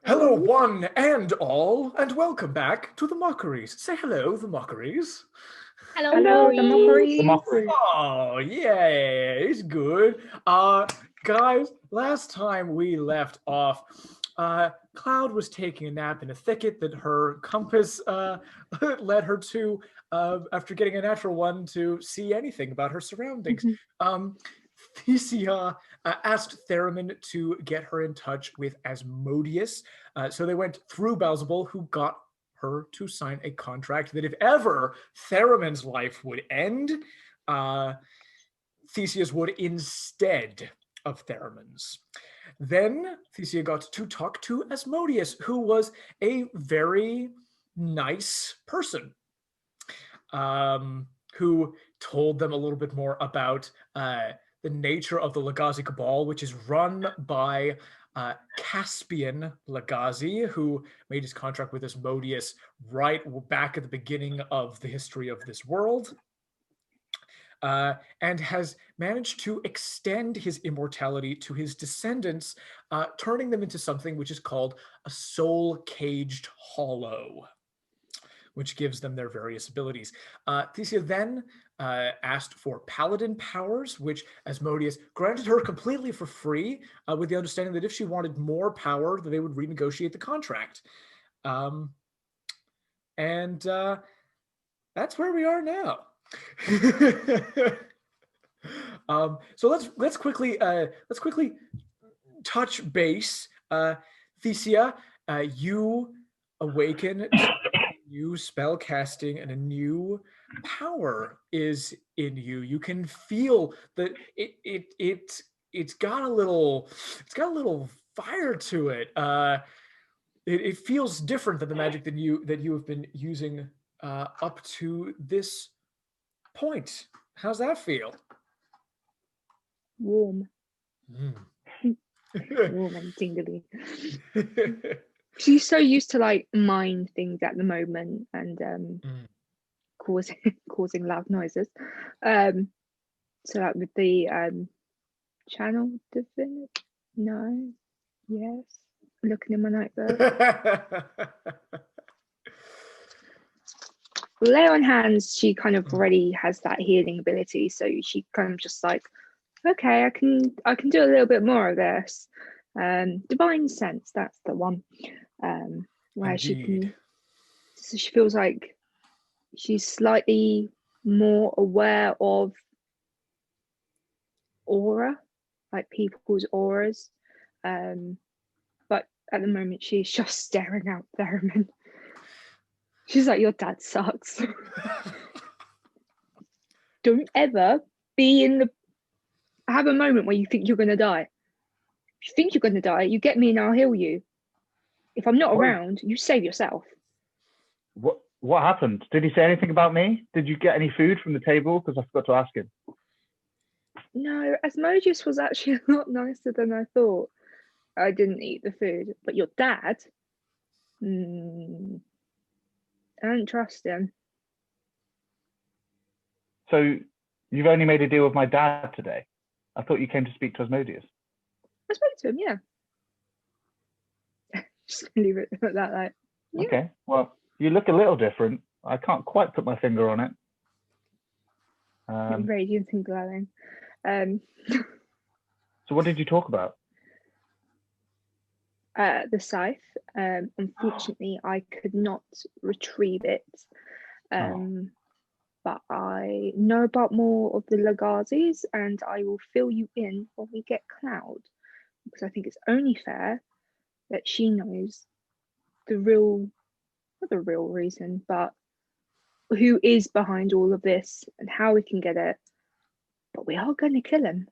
Hello, one and all, and welcome back to the Mockeries. Say hello, the Mockeries. Hello, the Mockeries. Oh, yeah, it's good. Guys, last time we left off, Cloud was taking a nap in a thicket that her compass led her to after getting a natural one to see anything about her surroundings. Thesia asked Theramin to get her in touch with Asmodeus. So they went through Beelzebul, who got her to sign a contract that if ever Theramin's life would end, Thesia's would instead of Theramin's. Then Thesia got to talk to Asmodeus, who was a very nice person, who told them a little bit more about the nature of the Legazi Cabal, which is run by Caspian Legazi, who made his contract with Asmodeus right back at the beginning of the history of this world, and has managed to extend his immortality to his descendants, turning them into something which is called a soul-caged hollow, which gives them their various abilities. Thesia then asked for paladin powers, which Asmodeus granted her completely for free, with the understanding that if she wanted more power, that they would renegotiate the contract. And that's where we are now. So let's quickly touch base. Thesia, you awaken new spell casting and a new power is in you. You can feel that it's got a little fire to it. It feels different than the magic that you have been using up to this point. How's that feel? Warm. Warm and tingly. She's so used to like mind things at the moment and causing loud noises. So like with the channel divinity. No. Yes. Looking in my notebook. Lay on hands, she kind of already has that healing ability, so she kind of just like, okay, I can do a little bit more of this. Divine sense, that's the one. Where Indeed. she can, so she feels like she's slightly more aware of aura, like people's auras. But at the moment she's just staring out Theramin. She's like, your dad sucks. Don't ever have a moment where you think you're gonna die. If you think you're gonna die, you get me and I'll heal you. If I'm not around, you save yourself. What happened? Did he say anything about me? Did you get any food from the table? Because I forgot to ask him. No, Asmodeus was actually a lot nicer than I thought. I didn't eat the food, but your dad, I don't trust him. So you've only made a deal with my dad today? I thought you came to speak to Asmodeus. I spoke to him, yeah. Just leave it at that. Like, yeah. Okay, well, you look a little different. I can't quite put my finger on it. Radiant and glowing. So what did you talk about? The scythe. Unfortunately, I could not retrieve it. But I know about more of the Legazis, and I will fill you in when we get Cloud, because I think it's only fair that she knows the real, not the real reason, but who is behind all of this and how we can get it. But we are going to kill him.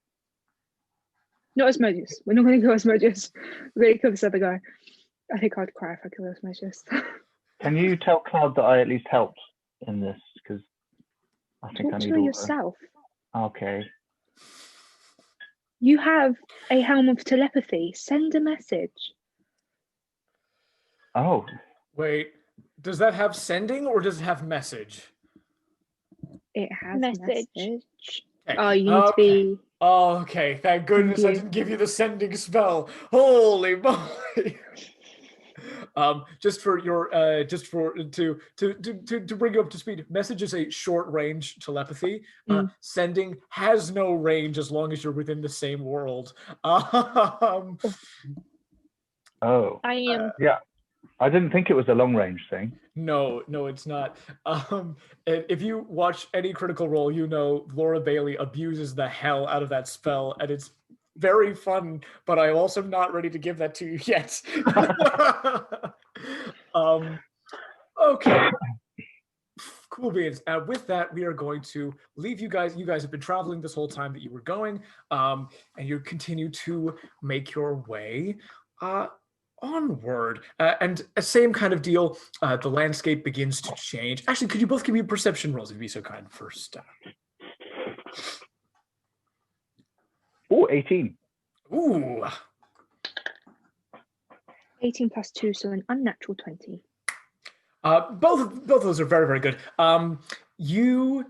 Not Asmodeus. We're not going to kill Asmodeus. We're going to kill this other guy. I think I'd cry if I killed Asmodeus. Can you tell Cloud that I at least helped in this? Because I think Talk I need to her yourself. Okay. You have a helm of telepathy. Send a message. Oh. Wait, does that have sending or does it have message? It has message. Okay. Oh, you need to be... Oh, okay. Thank goodness I didn't give you the sending spell. Holy moly. Just for your just for to bring you up to speed, message is a short range telepathy. Sending has no range as long as you're within the same world. Oh, I am. yeah. I didn't think it was a long range thing. No, it's not. If you watch any Critical Role, you know Laura Bailey abuses the hell out of that spell, and it's very fun, but I'm also not ready to give that to you yet. Okay. Cool beans. With that, we are going to leave you guys. You guys have been traveling this whole time that you were going, and you continue to make your way onward. And same kind of deal. The landscape begins to change. Actually, could you both give me perception rolls if you'd be so kind first? Oh, 18. Ooh. 18 plus 2, so an unnatural 20. Both of those are very, very good. You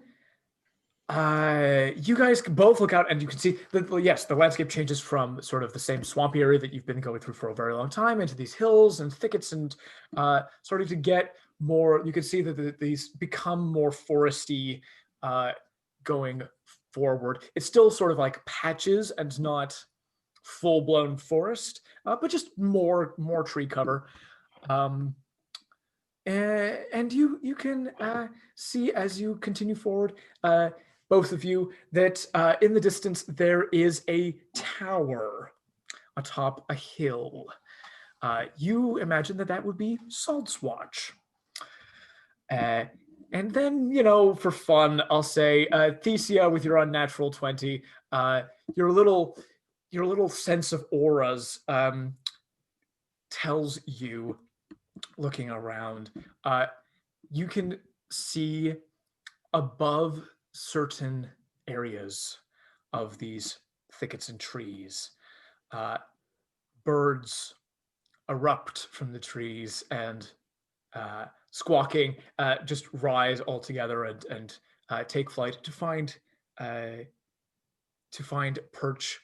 guys can both look out and you can see that, yes, the landscape changes from sort of the same swampy area that you've been going through for a very long time into these hills and thickets and starting to get more, you can see that these become more foresty going forward. It's still sort of like patches and not full-blown forest, but just more tree cover. And you can see as you continue forward, both of you, that in the distance there is a tower atop a hill. You imagine that would be Salt's Watch. And then, for fun, I'll say, Thesia, with your unnatural 20, your little sense of auras tells you, looking around, you can see above certain areas of these thickets and trees, birds erupt from the trees and squawking just rise altogether and take flight to find perch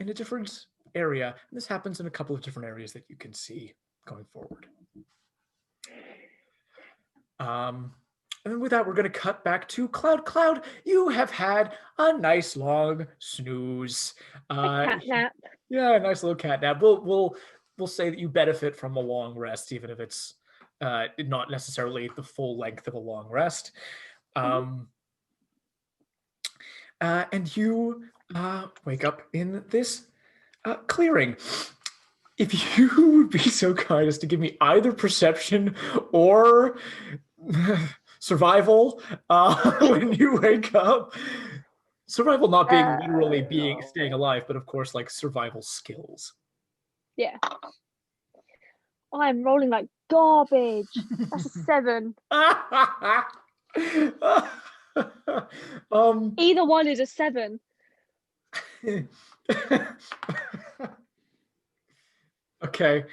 in a different area. And this happens in a couple of different areas that you can see going forward. And with that, we're going to cut back to Cloud. Cloud, you have had a nice long snooze. A cat nap. Yeah, a nice little cat nap. We'll say that you benefit from a long rest, even if it's not necessarily the full length of a long rest. And you wake up in this clearing. If you would be so kind as to give me either perception or survival when you wake up. Survival not being literally staying alive, but of course like survival skills. Yeah. I'm rolling like garbage. That's a 7. Either one is a 7. Okay.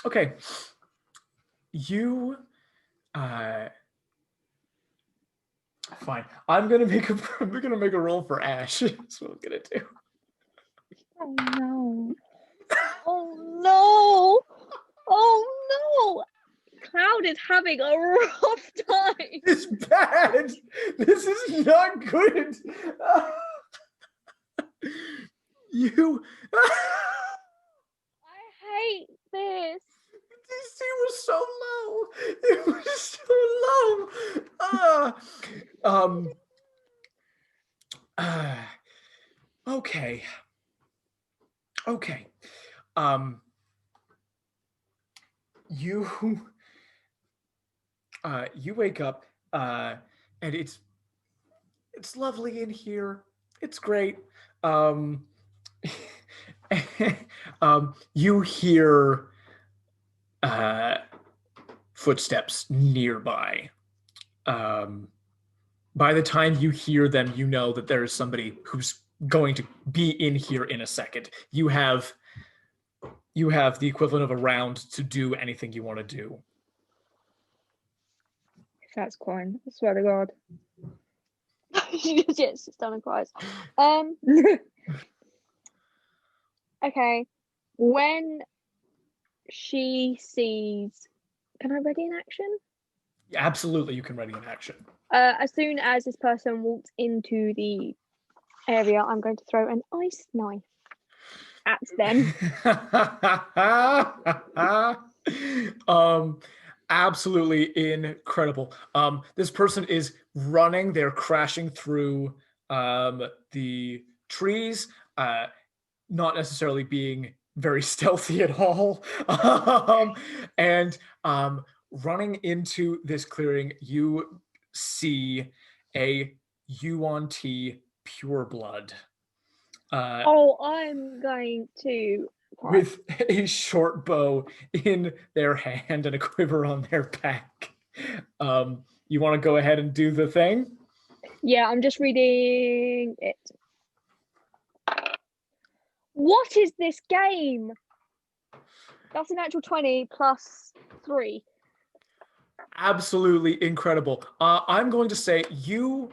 Okay. You fine. I'm gonna make a roll for Ash. That's what I'm gonna do. Oh no. Oh no. Oh no. Cloud is having a rough time. It's bad. This is not good. You. I hate this. DC was so low. It was so low. Okay. Okay. You wake up, and it's lovely in here. It's great. You hear footsteps nearby. By the time you hear them, you know that there is somebody who's going to be in here in a second. You have the equivalent of a round to do anything you want to do. That's coin. I swear to God. Yes, it's done and cries. Okay. When she sees, can I ready in action? Yeah, absolutely, you can ready an action. As soon as this person walks into the area, I'm going to throw an ice knife at them. Absolutely incredible. This person is running. They're crashing through the trees, not necessarily being very stealthy at all. And running into this clearing, you see a Yuan-Ti pureblood. I'm going to With a short bow in their hand and a quiver on their back. You want to go ahead and do the thing? Yeah, I'm just reading it. What is this game? That's an actual 20 plus 3. Absolutely incredible. I'm going to say you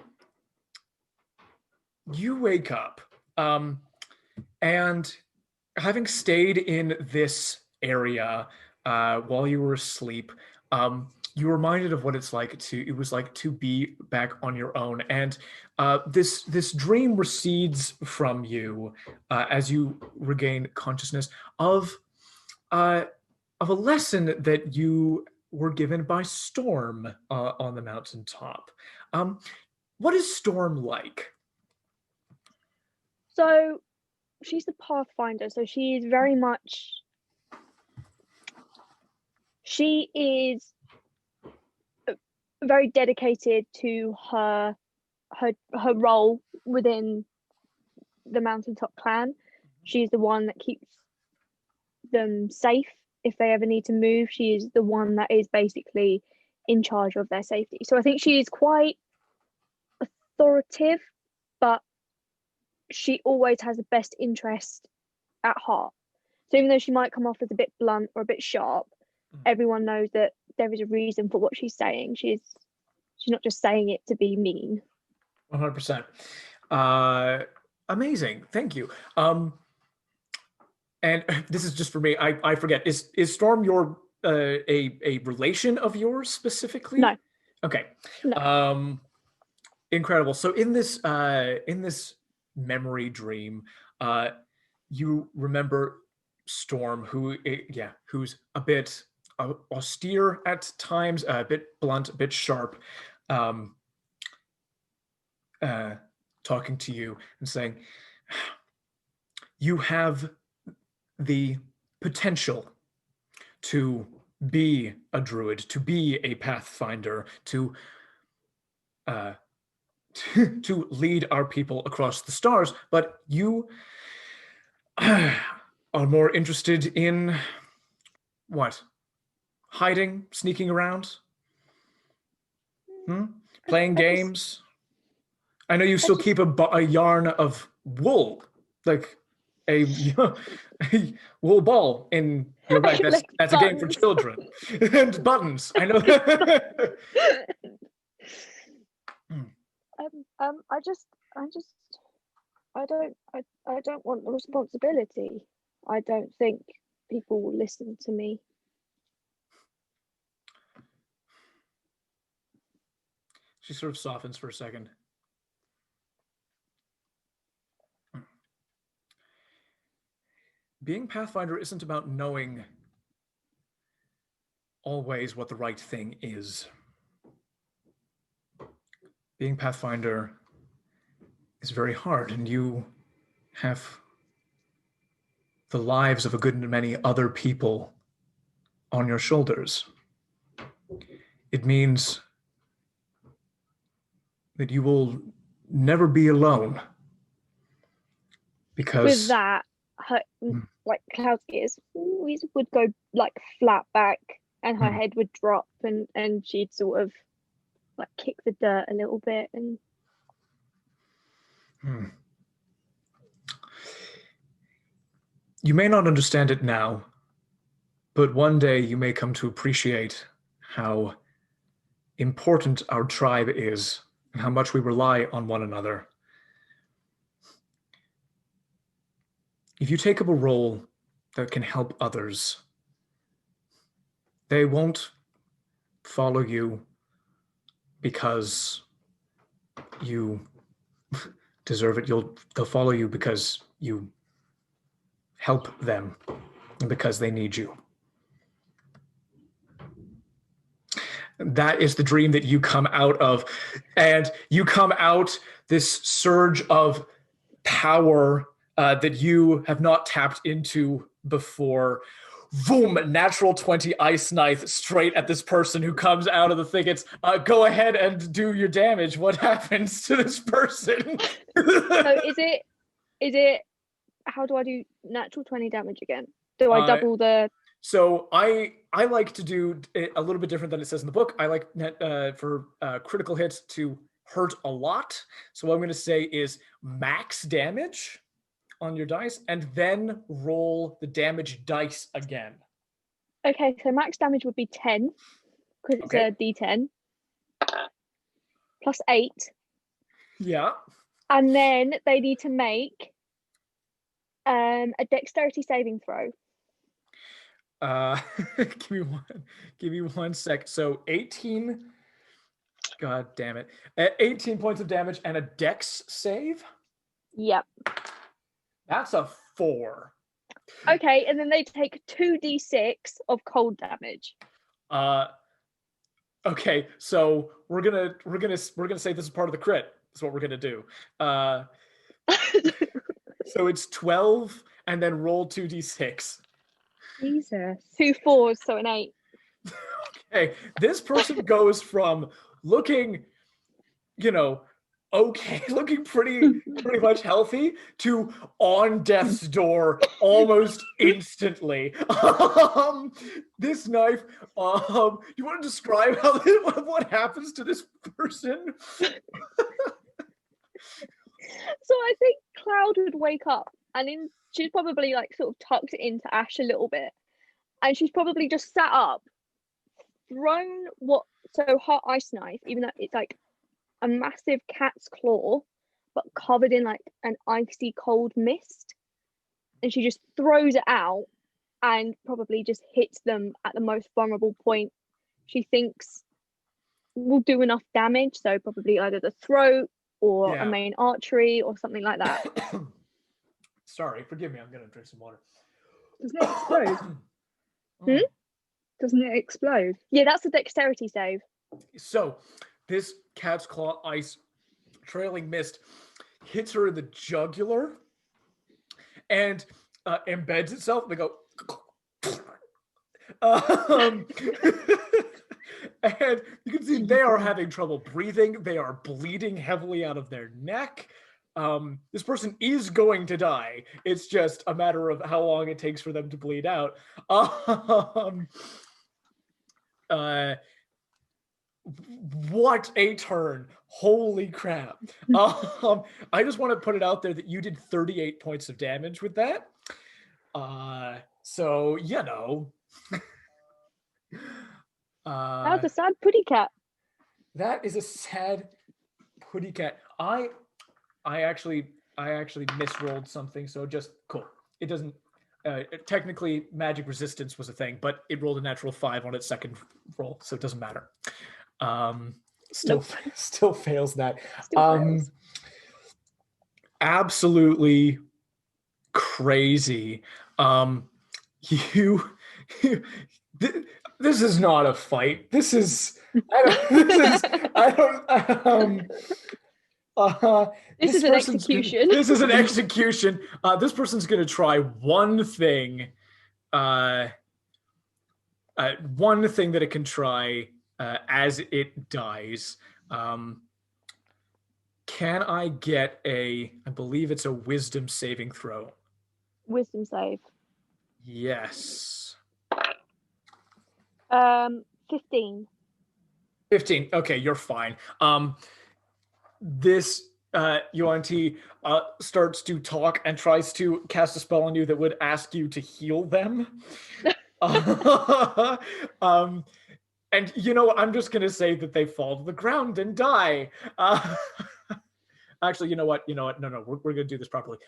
wake up, and having stayed in this area while you were asleep, you were reminded of what it was like to be back on your own. And this dream recedes from you as you regain consciousness of a lesson that you were given by Storm on the mountaintop. What is Storm like? So she's the Pathfinder, so she is very much. She is very dedicated to her role within the Mountaintop clan. She's the one that keeps them safe if they ever need to move. She is the one that is basically in charge of their safety. So I think she is quite authoritative, but she always has the best interest at heart. So even though she might come off as a bit blunt or a bit sharp, everyone knows that there is a reason for what she's saying. She's not just saying it to be mean. 100%. Amazing. Thank you. And this is just for me. I forget. Is Storm your a relation of yours specifically? No. Okay. No. Incredible. So in this memory dream, you remember Storm, who's a bit austere at times, a bit blunt, a bit sharp, talking to you and saying, you have the potential to be a druid, to be a pathfinder, to lead our people across the stars, but you are more interested in what? Hiding, sneaking around? Playing games? I know you still keep a yarn of wool, like a wool ball in your bag. That's a game for children. And buttons. I know. I don't want the responsibility. I don't think people will listen to me. She sort of softens for a second. Being Pathfinder isn't about knowing always what the right thing is. Being Pathfinder is very hard, and you have the lives of a good many other people on your shoulders. It means that you will never be alone. Because with that, her like Cloud's ears would go like flat back, and her head would drop, and she'd sort of like kick the dirt a little bit. And you may not understand it now, but one day you may come to appreciate how important our tribe is and how much we rely on one another. If you take up a role that can help others. They won't follow you because you deserve it. They'll follow you because you help them and because they need you. That is the dream that you come out of. And you come out this surge of power that you have not tapped into before. Boom, natural 20 ice knife straight at this person who comes out of the thickets. Go ahead and do your damage. What happens to this person? So is it, how do I do natural 20 damage again? Do I double the... So I like to do it a little bit different than it says in the book. I like for critical hits to hurt a lot. So what I'm going to say is max damage on your dice and then roll the damage dice again. Okay, so max damage would be 10 because it's a d10 plus 8. Yeah. And then they need to make a dexterity saving throw. give me one sec. So 18, god damn it. 18 points of damage and a dex save? Yep. That's a 4. Okay, and then they take 2d6 of cold damage. Okay, so we're gonna say this is part of the crit. That's what we're gonna do. So it's 12 and then roll 2d6. Jesus. 2 4s, so an 8. Okay, this person goes from looking, okay, looking pretty much healthy to on death's door almost instantly. This knife, you want to describe what happens to this person? So I think Cloud would wake up and she's probably like sort of tucked it into Ash a little bit. And she's probably just sat up, thrown her ice knife, even though it's like a massive cat's claw, but covered in like an icy cold mist. And she just throws it out and probably just hits them at the most vulnerable point she thinks will do enough damage. So probably either the throat or a main artery or something like that. Sorry, forgive me. I'm going to drink some water. Doesn't it explode? Doesn't it explode? Yeah, that's a dexterity save. So this cat's claw ice trailing mist hits her in the jugular and embeds itself. They go... and you can see they are having trouble breathing. They are bleeding heavily out of their neck. This person is going to die. It's just a matter of how long it takes for them to bleed out. What a turn. Holy crap. I just want to put it out there that you did 38 points of damage with that. So, That's a sad putty cat. That is a sad putty cat. I actually misrolled something, so just cool. It doesn't technically magic resistance was a thing, but it rolled a natural 5 on its second roll, so it doesn't matter. Still fails that. Fails. Absolutely crazy. This is not a fight. This is this is an execution. This is an execution. This person's going to try one thing. One thing that it can try as it dies. Can I get I believe it's a wisdom saving throw. Wisdom save. Yes. 15. 15. Okay, you're fine. This Yuan-Ti starts to talk and tries to cast a spell on you that would ask you to heal them. And I'm just gonna say that they fall to the ground and die. Actually, you know what? No, we're gonna do this properly.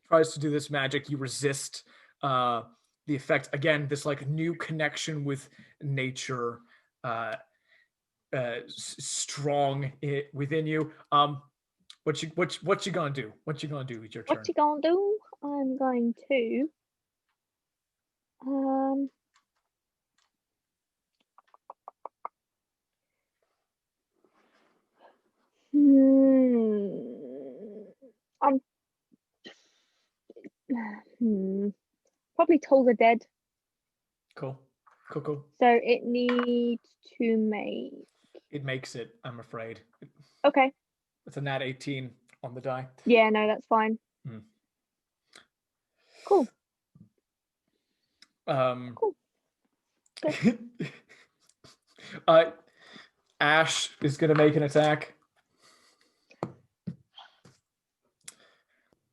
tries to do this magic. You resist the effect. Again, this like new connection with nature, strong within you. What you gonna do? What you gonna do? It's your turn. What you gonna do? I'm going to I'm probably Toll the Dead. Cool. So it needs to make. It makes it, I'm afraid. Okay. It's a nat 18 on the die. Yeah, no, that's fine. Cool. Cool. Ash is gonna make an attack.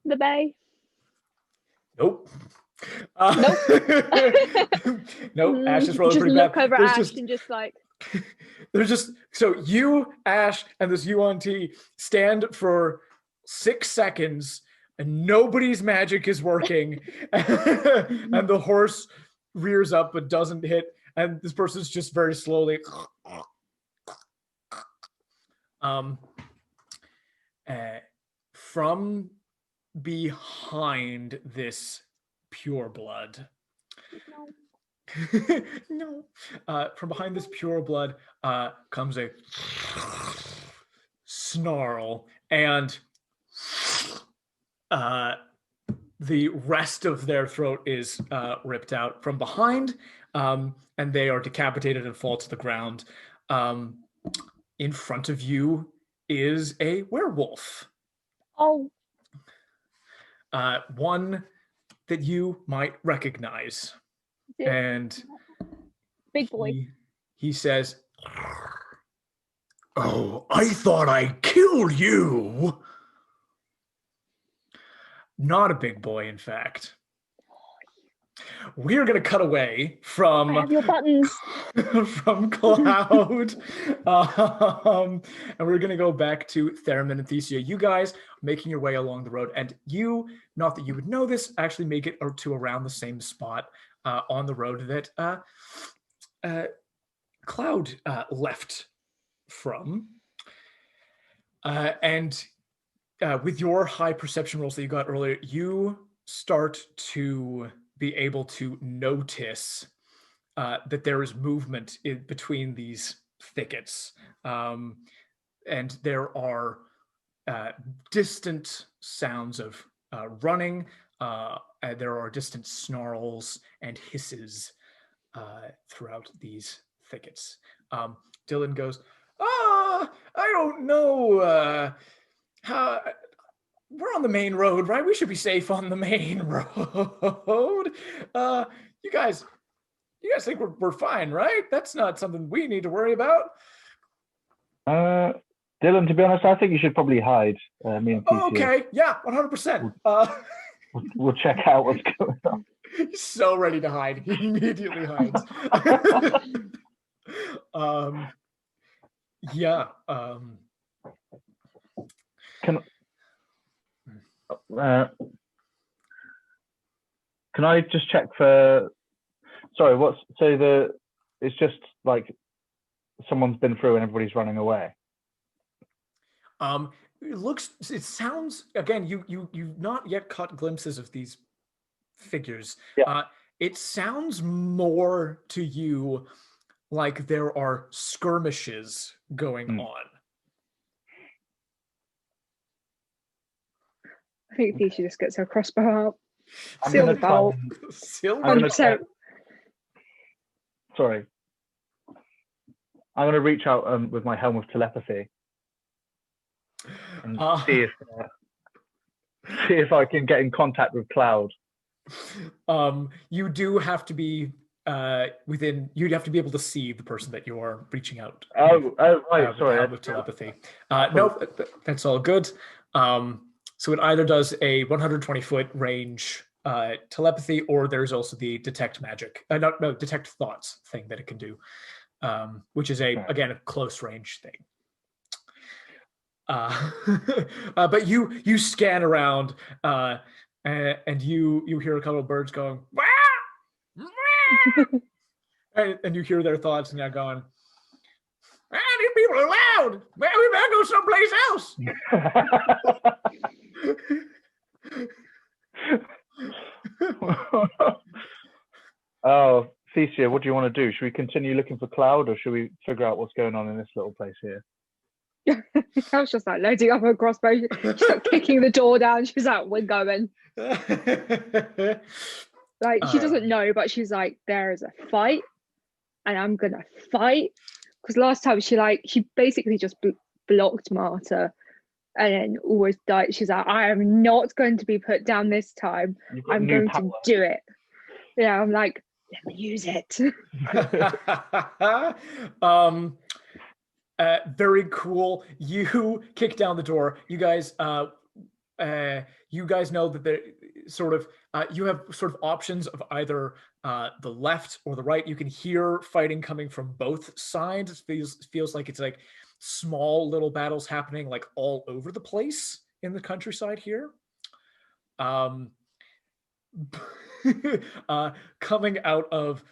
The bay. Nope. Nope. Nope. Ash is rolling just pretty look bad. over at Ash and just like. There's just so you, Ash, and this Yuan-Ti stand for 6 seconds, and nobody's magic is working, and the horse rears up but doesn't hit, and this person's just very slowly. From behind this pure blood. No. From behind this pure blood comes a snarl, and the rest of their throat is ripped out from behind, and they are decapitated and fall to the ground. In front of you is a werewolf. Oh. One that you might recognize. And big boy. He says, "Oh, I thought I killed you." Not a big boy, in fact. We're going to cut away from I have your buttons. from Cloud, and we're going to go back to Theramin and Thesia. You guys making your way along the road, and you, not that you would know this, actually make it to around the same spot on the road that Cloud left from. And with your high perception rolls that you got earlier, you start to be able to notice that there is movement in between these thickets. And there are distant sounds of running. There are distant snarls and hisses throughout these thickets. Dylan goes, I don't know. We're on the main road, right? We should be safe on the main road. You guys think we're fine, right? That's not something we need to worry about. Dylan, to be honest, I think you should probably hide. Me and Thesia. Okay, yeah, 100%. We'll check out what's going on. He's so ready to hide. He immediately hides. Yeah. Can I just check for? Sorry, it's just like someone's been through and everybody's running away. It sounds, again, you've not yet caught glimpses of these figures. Yeah. It sounds more to you like there are skirmishes going on. I think Thesia just gets her crossbow out. Seal the bolt. Sorry. I'm going to reach out with my helm of telepathy and see if I can get in contact with Cloud. You do have to be you'd have to be able to see the person that you're reaching out. Right. Sorry. With telepathy. No, that's all good. So it either does a 120-foot range telepathy, or there's also the detect magic, detect thoughts thing that it can do, which is again a close range thing. But you scan around and you hear a couple of birds going, "Wah! Wah!" and you hear their thoughts now going, these people are loud. Man, we better go someplace else. Oh, Thesia, what do you want to do? Should we continue looking for Cloud, or should we figure out what's going on in this little place here? I was just like loading up her crossbow. She's like kicking the door down. She's like, "We're going." Like she doesn't know, but she's like, "There is a fight, and I'm gonna fight." Because last time she basically just blocked Marta, and then almost died. She's like, "I am not going to be put down this time. I'm going to do it." Yeah, I'm like, let me use it. Very cool. You kick down the door. You guys know that there sort of you have sort of options of either the left or the right. You can hear fighting coming from both sides. It feels like it's like small little battles happening like all over the place in the countryside here. Coming out of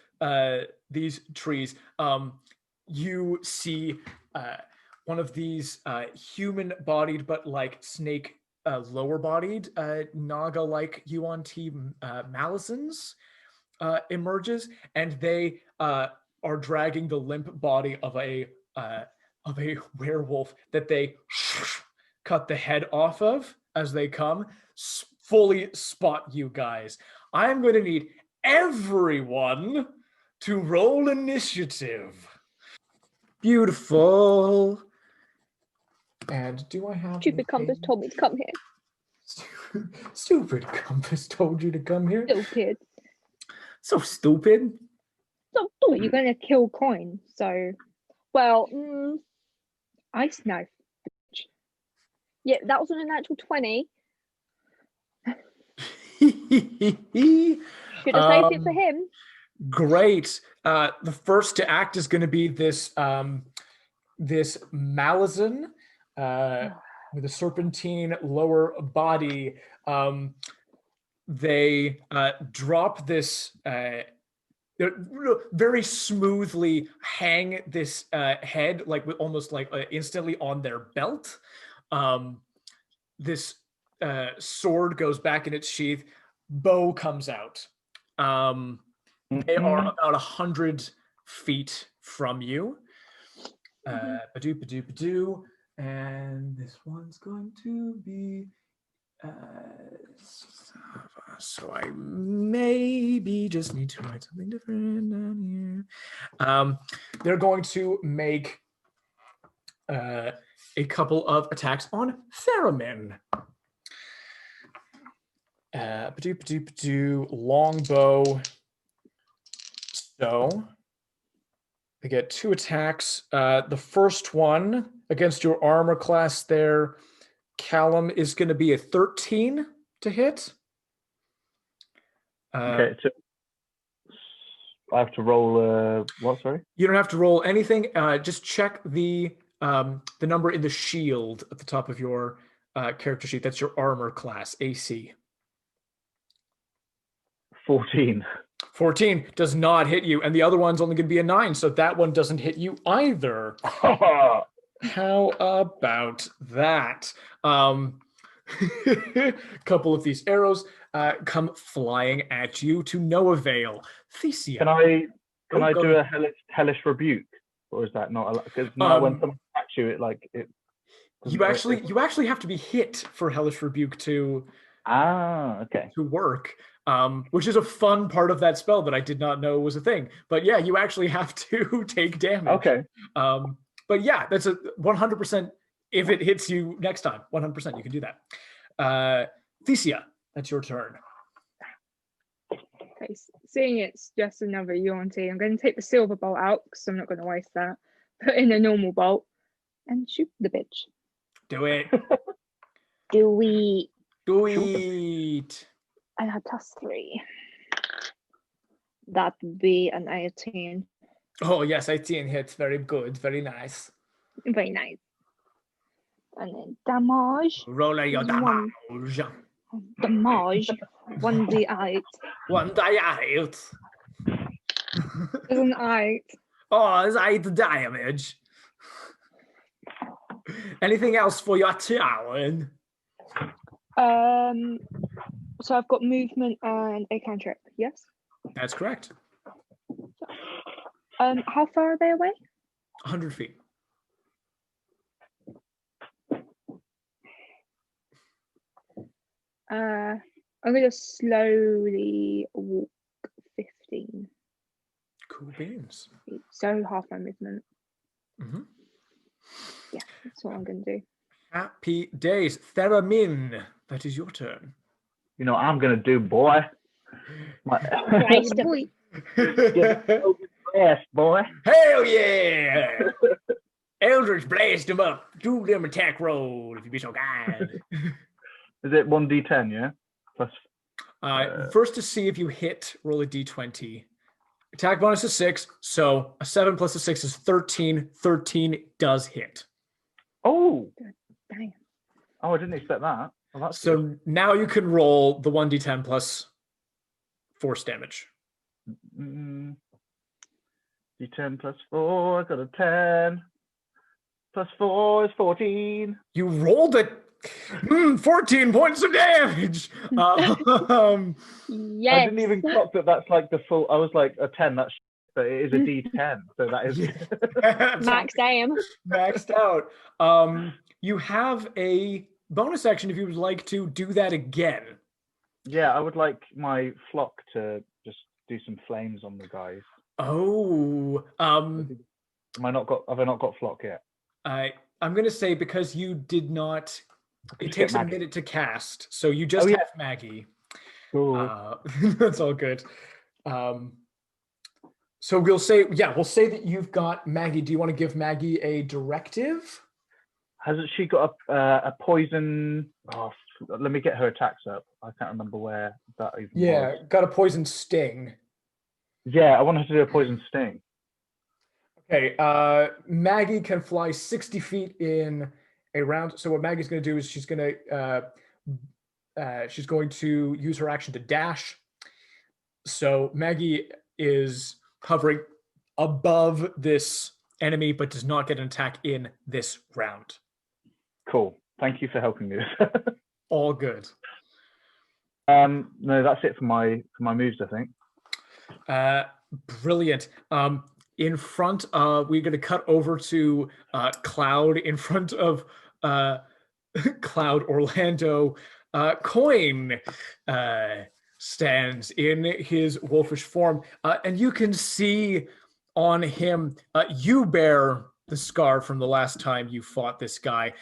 these trees, you see one of these human-bodied but like snake lower-bodied naga-like Yuan-Ti Malazans emerges, and they are dragging the limp body of a werewolf that they cut the head off of as they come. Fully spot you guys. I'm going to need everyone to roll initiative. Beautiful. And do I have Stupid compass told me to come here. Stupid compass told you to come here. Stupid. So stupid. So stupid. You're gonna kill coin. So, well, ice knife. Yeah, that was on a natural 20. Should have saved it for him. Great. The first to act is going to be this this Malazan with a serpentine lower body. They drop this. Very smoothly hang this head, like with almost like instantly on their belt. This sword goes back in its sheath. Bow comes out. They are about 100 feet from you. Badoo. And this one's going to be so I maybe just need to write something different down here. They're going to make a couple of attacks on Theramin. Longbow. So they get 2 attacks. The first one against your armor class there, Callum, is going to be a 13 to hit. Okay, so I have to roll what, sorry? You don't have to roll anything. Just check the number in the shield at the top of your character sheet. That's your armor class, AC. 14. 14 does not hit you, and the other one's only going to be a 9, so that one doesn't hit you either. How about that? Couple of these arrows come flying at you to no avail. Thesia. Can I do a hellish rebuke, or is that not allowed? Because when someone attacks you, you actually have to be hit for hellish rebuke to work. Which is a fun part of that spell that I did not know was a thing. But yeah, you actually have to take damage. Okay. But yeah, that's a 100%. If it hits you next time, 100% you can do that. Thesia, that's your turn. Okay, seeing it's just another Yuan-Ti, I'm going to take the silver bolt out because I'm not going to waste that. Put in a normal bolt and shoot the bitch. Do it. Do it. Do it. I have +3. That would be an 18. Oh yes, 18 hits. Very good. Very nice. Very nice. And then damage. Roll your damage. Damage 1d8. 1d8. There's an 8. Oh, it's 8 damage. Anything else for your talent? So I've got movement and a cantrip. Yes. That's correct. How far are they away? 100 feet. I'm gonna slowly walk 15. Cool beans. So half my movement. Mm-hmm. Yeah, that's what I'm gonna do. Happy days. Theramin, that is your turn. You know what I'm gonna do, boy. Right, boy. Yes, boy. Hell yeah! Eldritch blast him up. Do them attack roll if you be so kind. Is it 1d10? Yeah. Plus. First to see if you hit, roll a d20. Attack bonus is 6, so a 7 plus a 6 is 13. 13 does hit. Oh. Damn. Oh, I didn't expect that. Well, that's so good. Now you can roll the 1d10 plus force damage. D10 plus 4. I got a 10. Plus 4 is 14. You rolled it. 14 points of damage. Yes. I didn't even clock that. That's like the full. I was like a 10. That's but it is a D10. So that is max damn. Maxed out. You have a bonus action if you would like to do that again. Yeah, I would like my flock to just do some flames on the guys. Oh. Have I not got flock yet? I'm gonna say because you did not. It takes a minute to cast, so you just have Maggie. Cool. That's all good. So we'll say that you've got Maggie. Do you want to give Maggie a directive? Hasn't she got a poison? Oh, let me get her attacks up. I can't remember where that even was. Got a poison sting. Yeah, I want her to do a poison sting. Okay, Maggie can fly 60 feet in a round. So what Maggie's going to do is she's going to use her action to dash. So Maggie is hovering above this enemy, but does not get an attack in this round. Cool. Thank you for helping me. All good. No, that's it for my moves, I think. Brilliant. In front of, we're going to cut over to Cloud in front of Cloud Orlando. Coin stands in his wolfish form, and you can see on him, you bear the scar from the last time you fought this guy.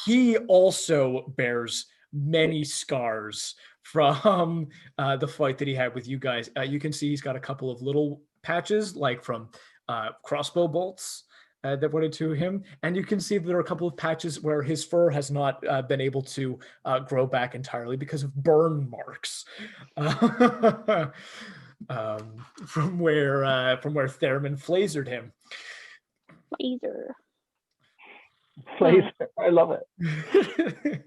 He also bears many scars from the fight that he had with you guys. You can see he's got a couple of little patches, like from crossbow bolts that went into him, and you can see there are a couple of patches where his fur has not been able to grow back entirely because of burn marks from where Theramin flasered him. Flaser, I love it.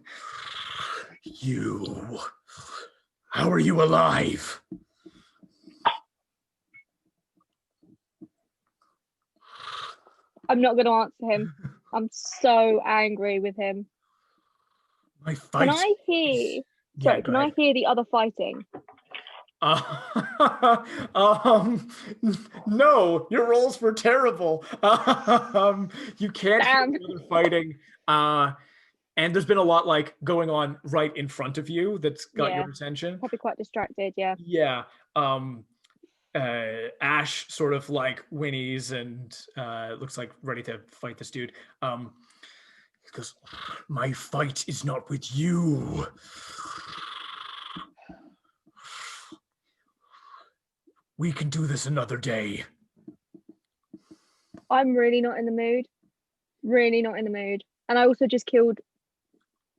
You, how are you alive? I'm not going to answer him. I'm so angry with him. My fight. Can I hear? Sorry, can I hear the other fighting? No, your rolls were terrible. You can't hear the other fighting. And there's been a lot like going on right in front of you that's got your attention. Probably quite distracted, yeah. Yeah. Ash sort of like whinnies and looks like ready to fight this dude. Because my fight is not with you. We can do this another day. I'm really not in the mood. Really not in the mood. And I also just killed,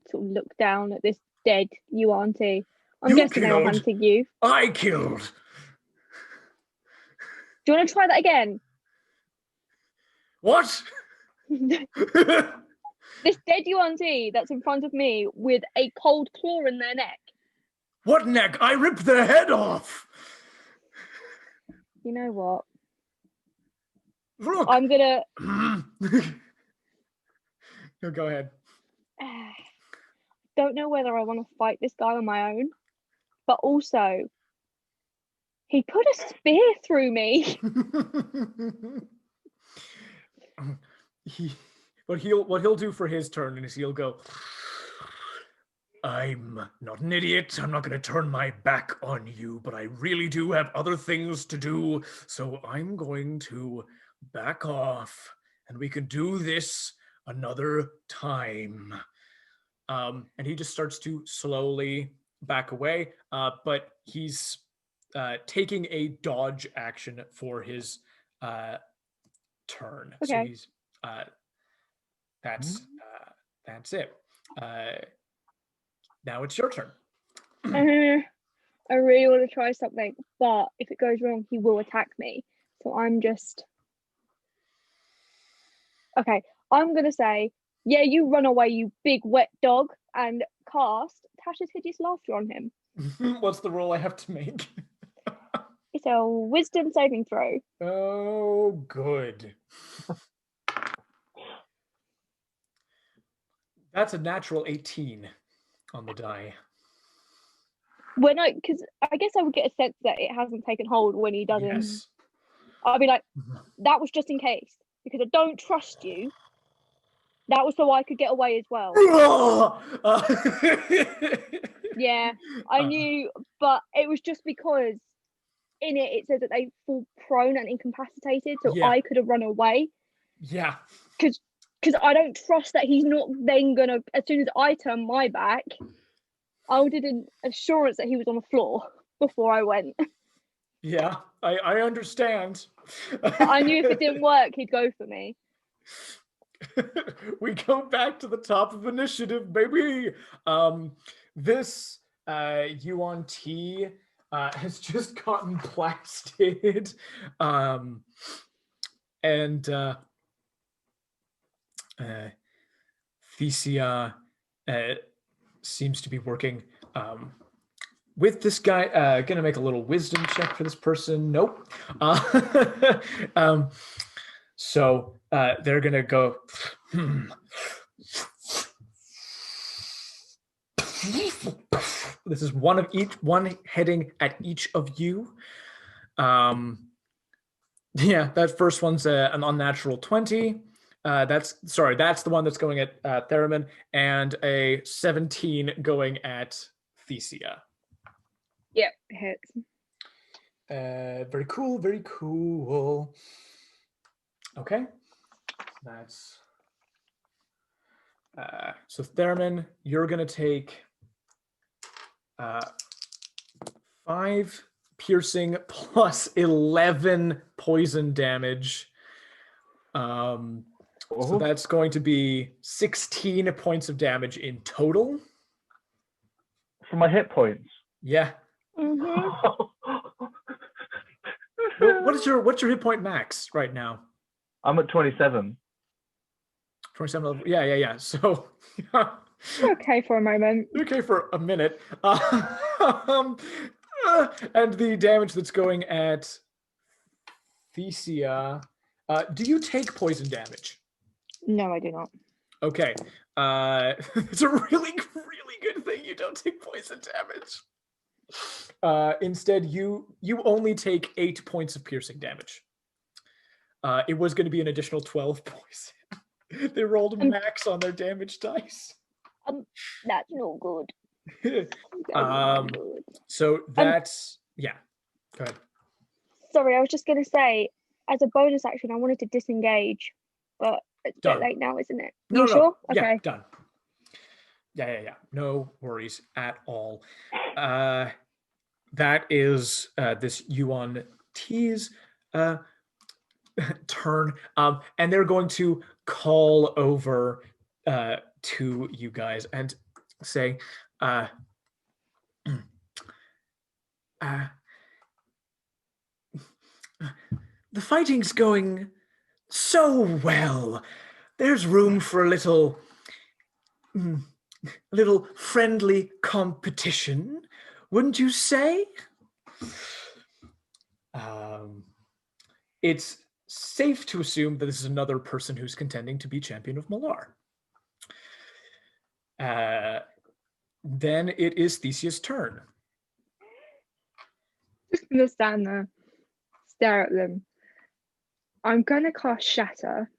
sort of looked down at this dead Yuan-Ti. I'm guessing they were hunting you. I killed. Do you want to try that again? What? This dead Yuan-Ti that's in front of me with a cold claw in their neck. What neck? I ripped their head off. You know what? Rook. I'm gonna. No, go ahead. Don't know whether I want to fight this guy on my own, but also he put a spear through me. What he'll do for his turn is he'll go, I'm not an idiot. I'm not going to turn my back on you, but I really do have other things to do. So I'm going to back off and we can do this another time. And he just starts to slowly back away, but he's taking a dodge action for his turn. Okay. So he's that's it. Now it's your turn. I really want to try something, but if it goes wrong, he will attack me. So I'm just okay. I'm gonna say, yeah, you run away, you big wet dog, and cast Tasha's Hideous Laughter on him. What's the roll I have to make? It's a wisdom saving throw. Oh, good. That's a natural 18 on the die. Because I guess I would get a sense that it hasn't taken hold when he doesn't. Yes. I'll be like, that was just in case, because I don't trust you. That was so I could get away as well. Yeah, I knew, but it was just because in it says that they fall prone and incapacitated, so Yeah. I could have run away. Yeah. Because I don't trust that he's not then gonna, as soon as I turn my back, I wanted an assurance that he was on the floor before I went. Yeah, I understand. But I knew if it didn't work, he'd go for me. We go back to the top of initiative, baby. This Yuan-Ti has just gotten blasted. And Thesia seems to be working with this guy. Gonna make a little wisdom check for this person. Nope. So they're gonna go. This is one of each, one heading at each of you. Yeah, that first one's an unnatural 20. That's the one that's going at Theramin, and a 17 going at Thesia. Yep, it hits. Very cool, very cool. Okay, that's so Theramin, you're gonna take 5 piercing plus 11 poison damage. So that's going to be 16 points of damage in total. For my hit points. Yeah. What's your hit point max right now? I'm at 27. 27 level. Yeah. So Okay for a moment. Okay for a minute. And the damage that's going at Thesia. Do you take poison damage? No, I do not. Okay. It's a really, really good thing you don't take poison damage. Instead, you only take 8 points of piercing damage. It was going to be an additional 12 poison. They rolled max on their damage dice. That's no good. So that's yeah. Go ahead. Sorry, I was just gonna say, as a bonus action, I wanted to disengage, but it's a bit late now, isn't it? No, sure? Yeah, okay. Done. Yeah. No worries at all. That is this Yuan-Ti's turn, and they're going to call over to you guys and say, the fighting's going so well. There's room for a little friendly competition. wouldn't you say? It's safe to assume that this is another person who's contending to be champion of Malar. Then it is Thesia's turn. Just gonna stand there, stare at them. I'm gonna cast Shatter.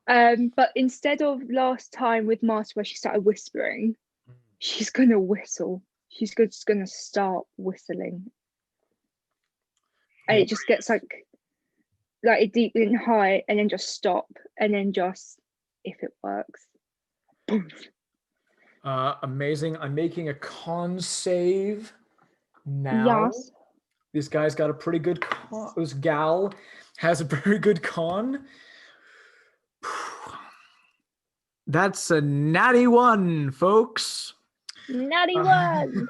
But instead of last time with Master where she started whispering, she's gonna whistle. She's just gonna start whistling. And it just gets like a deep and high, and then just stop, and then just, if it works, boom. Amazing. I'm making a con save now. Yes. This guy's got a pretty good con. This gal has a very good con. That's a natty 1, folks. Natty 1.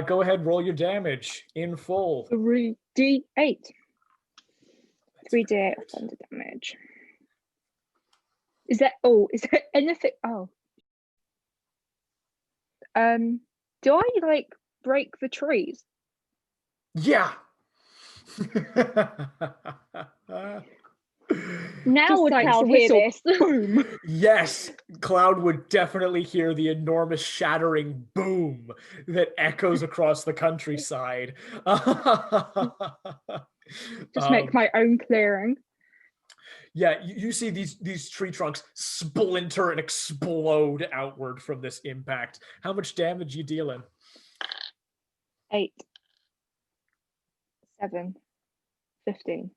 Go ahead, roll your damage in full. 3d8. 3d8 of thunder damage. Is there anything? Oh. Do I like break the trees? Yeah. Now Just would like Cloud the hear whistle. this? Boom. Yes, Cloud would definitely hear the enormous shattering boom that echoes across the countryside. Just make my own clearing. Yeah, you see these tree trunks splinter and explode outward from this impact. How much damage you dealing? 8, 7, 15,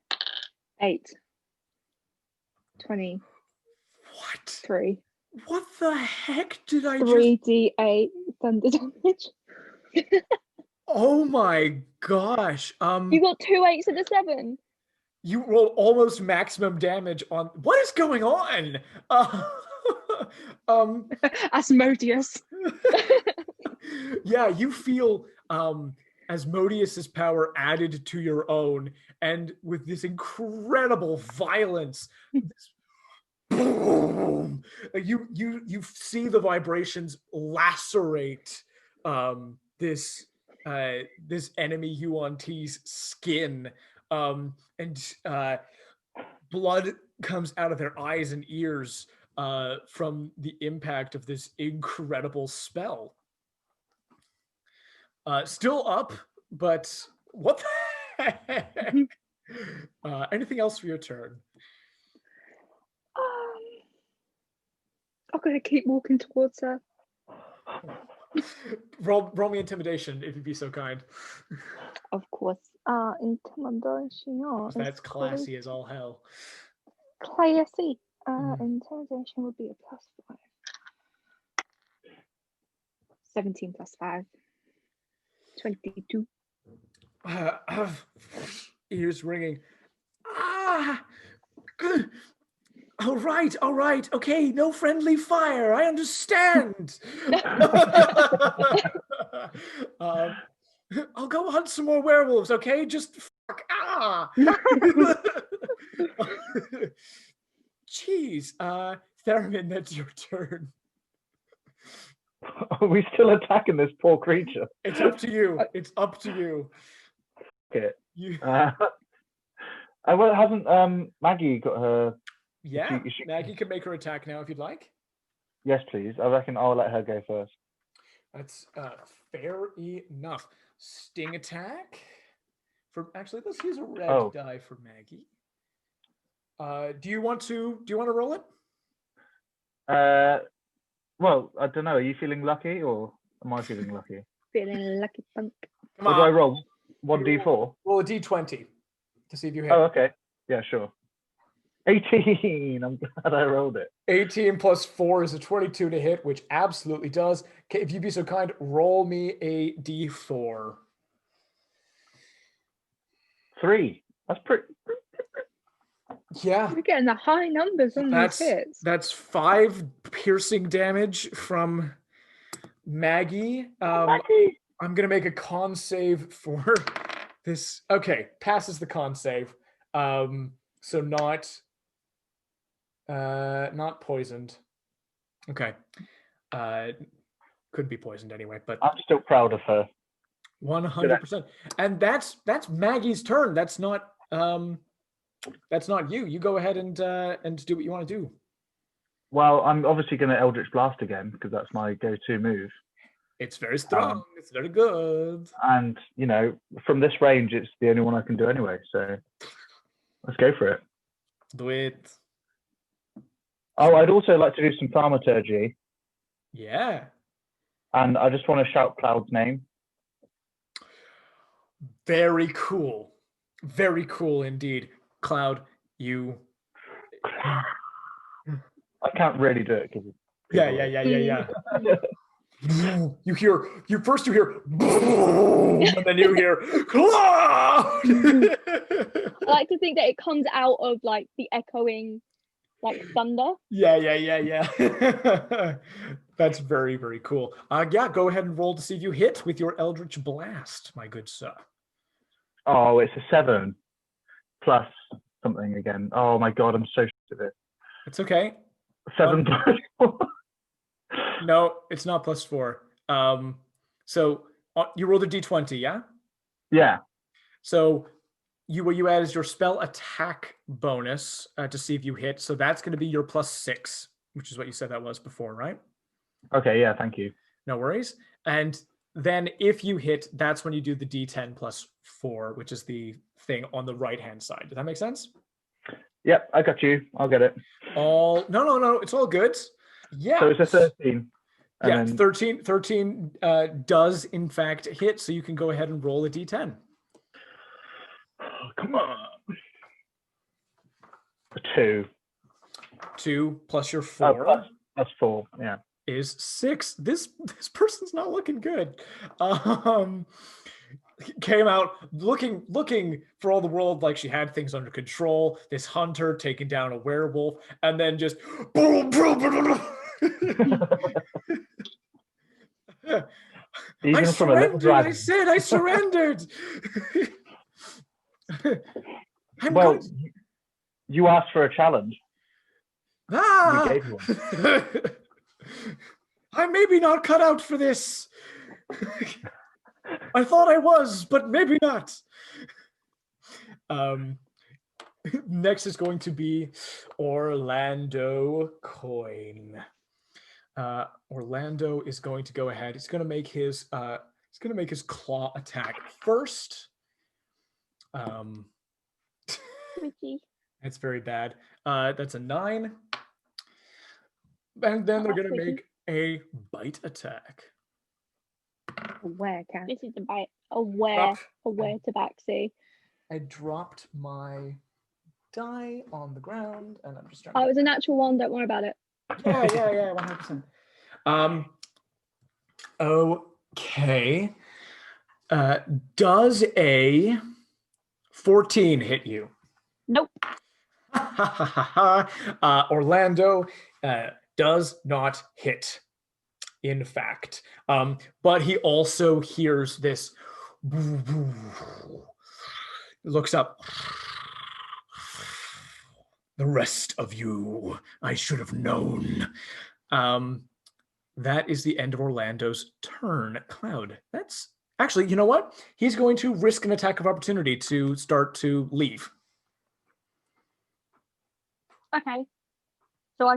8, 20. What? What the heck did I just... 3d8 thunder damage. Oh my gosh. You got 2 8s and a 7. You roll almost maximum damage on... What is going on? Asmodeus. Yeah, you feel Asmodeus's power added to your own, and with this incredible violence, this boom, you see the vibrations lacerate this enemy Yuan-Ti's skin, and blood comes out of their eyes and ears from the impact of this incredible spell. Still up, but what the heck? Anything else for your turn? I'm gonna keep walking towards her. Roll me intimidation, if you'd be so kind. Of course. Intimidation. That's classy as all hell. Classy. Intimidation would be a +5. 17 + 5. 22. Ears ringing. All right. Okay, no friendly fire. I understand. I'll go hunt some more werewolves. Okay, just fuck. Jeez. Theramin, that's your turn. Are we still attacking this poor creature? It's up to you. It's up to you. Okay. Well, hasn't Maggie got her? Yeah, Maggie can make her attack now if you'd like. Yes, please. I reckon I'll let her go first. That's fair enough. Sting attack. Actually, let's use a red die for Maggie. Do you want to roll it? Well, I don't know. Are you feeling lucky, or am I feeling lucky? Feeling lucky punk. What do I roll? 1d4? Roll a d20 to see if you hit. Oh, okay. Yeah, sure. 18. I'm glad I rolled it. 18 + 4 is a 22 to hit, which absolutely does. Okay, if you'd be so kind, roll me a d4. 3. That's pretty. Yeah. You're getting the high numbers on these hits. That's 5 piercing damage from Maggie. Maggie. I'm gonna make a con save for this. Okay, passes the con save. So not poisoned. Okay. Couldn't be poisoned anyway, but I'm still proud of her. 100%. And that's Maggie's turn. That's not you. You go ahead and do what you want to do. Well, I'm obviously going to Eldritch Blast again because that's my go-to move. It's very strong. It's very good. And, you know, from this range, it's the only one I can do anyway. So let's go for it. Do it. Oh, I'd also like to do some thaumaturgy. Yeah. And I just want to shout Cloud's name. Very cool. Very cool indeed. Cloud, you... I can't really do it because... Yeah. You hear, boom, and then you hear, Cloud! I like to think that it comes out of like the echoing, like thunder. Yeah. That's very, very cool. Yeah, go ahead and roll to see if you hit with your Eldritch Blast, my good sir. Oh, it's a 7 plus something again. Oh my god, I'm so shit at it. It's okay. 7 plus 4. No, it's not +4. So you rolled a d20, yeah? Yeah. So what you add is your spell attack bonus to see if you hit. So that's going to be your +6, which is what you said that was before, right? Okay, yeah, thank you. No worries. And then if you hit, that's when you do the d10 +4, which is the thing on the right-hand side. Does that make sense? Yep, I got you. I'll get it. No, it's all good. Yeah. So it's a 13. Yeah, then... 13 does in fact hit, so you can go ahead and roll a d10. Oh, come on. A 2. 2 plus your 4. Plus 4, yeah. Is 6. This person's not looking good. Came out looking for all the world like she had things under control. This hunter taking down a werewolf, and then just Even I from a little surrendered. dragon. I said I surrendered. Well, you asked for a challenge. We gave you one. I'm maybe not cut out for this. I thought I was, but maybe not. Next is going to be Orlando Coin. Orlando is going to go ahead. He's going to make his claw attack first. That's very bad. That's a 9. And then they're going to make a bite attack. Where can This is the bite. Aware tabaxi. I dropped my die on the ground, and I'm just trying. Oh, it was a natural one. Don't worry about it. Yeah, 100%. Okay. Does a 14 hit you? Nope. Orlando does not hit, in fact. But he also hears this, looks up. The rest of you, I should have known. That is the end of Orlando's turn. Cloud, that's actually, you know what? He's going to risk an attack of opportunity to start to leave. Okay. So I'll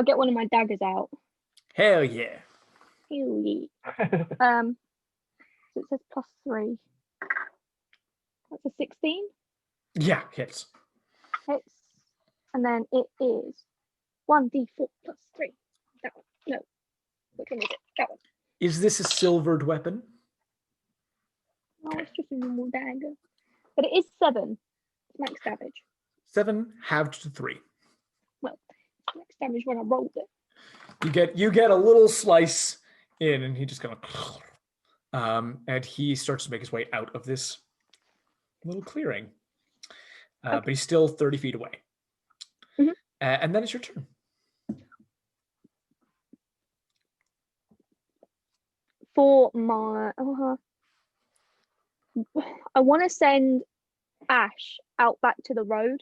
get one of my daggers out. Hell yeah. Hell yeah. So it says +3. That's a 16. Yeah, hits. Hits. And then it is 1d4 +3. That one. No. Which one is it? That one. Is this a silvered weapon? No, it's just a normal dagger. But it is 7. It's max damage. 7 halved to 3. Well, it's max damage when I rolled it. You get a little slice in, and he just kind of and he starts to make his way out of this little clearing. Okay. But he's still 30 feet away. Mm-hmm. And then it's your turn. For my I want to send Ash out back to the road,